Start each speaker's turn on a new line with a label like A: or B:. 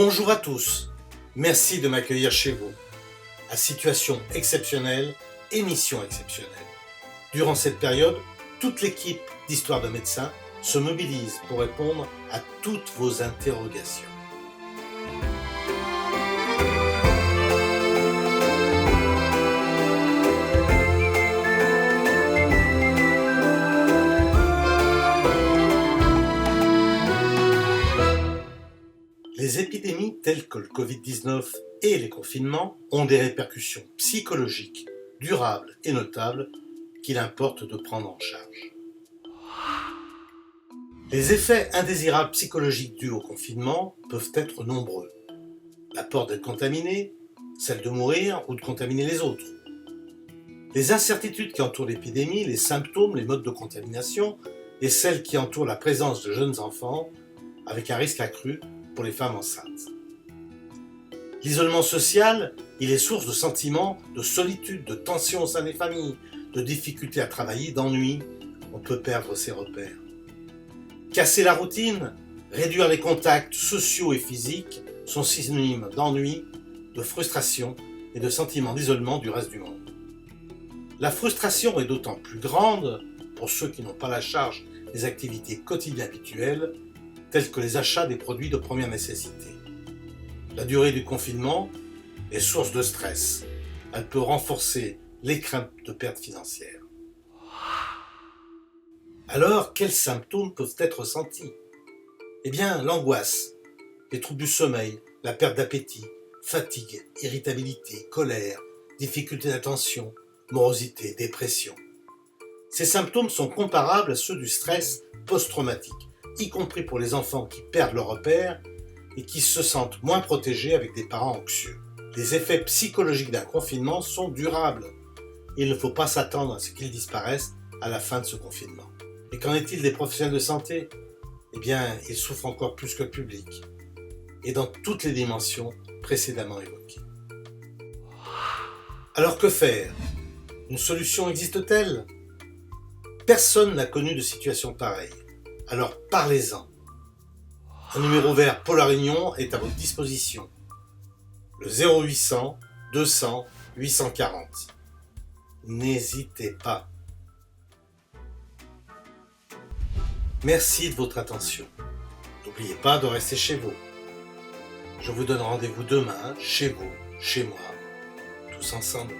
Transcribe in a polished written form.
A: Bonjour à tous, merci de m'accueillir chez vous. À situation exceptionnelle, émission exceptionnelle. Durant cette période, toute l'équipe d'Histoire de médecins se mobilise pour répondre à toutes vos interrogations. Les épidémies telles que le Covid-19 et les confinements ont des répercussions psychologiques, durables et notables qu'il importe de prendre en charge. Les effets indésirables psychologiques dus au confinement peuvent être nombreux. La peur d'être contaminé, celle de mourir ou de contaminer les autres. Les incertitudes qui entourent l'épidémie, les symptômes, les modes de contamination et celles qui entourent la présence de jeunes enfants avec un risque accru pour les femmes enceintes. L'isolement social, il est source de sentiments de solitude, de tension au sein des familles, de difficultés à travailler, d'ennui. On peut perdre ses repères. Casser la routine, réduire les contacts sociaux et physiques sont synonymes d'ennui, de frustration et de sentiment d'isolement du reste du monde. La frustration est d'autant plus grande pour ceux qui n'ont pas la charge des activités quotidiennes habituelles, tels que les achats des produits de première nécessité. La durée du confinement est source de stress. Elle peut renforcer les craintes de pertes financières. Alors, quels symptômes peuvent être ressentis ? Eh bien, l'angoisse, les troubles du sommeil, la perte d'appétit, fatigue, irritabilité, colère, difficulté d'attention, morosité, dépression. Ces symptômes sont comparables à ceux du stress post-traumatique, y compris pour les enfants qui perdent leurs repères et qui se sentent moins protégés avec des parents anxieux. Les effets psychologiques d'un confinement sont durables. Il ne faut pas s'attendre à ce qu'ils disparaissent à la fin de ce confinement. Et qu'en est-il des professionnels de santé ? Eh bien, ils souffrent encore plus que le public, et dans toutes les dimensions précédemment évoquées. Alors que faire ? Une solution existe-t-elle ? Personne n'a connu de situation pareille. Alors parlez-en. Un numéro vert pour la Réunion est à votre disposition. Le 0800 200 840. N'hésitez pas. Merci de votre attention. N'oubliez pas de rester chez vous. Je vous donne rendez-vous demain, chez vous, chez moi, tous ensemble.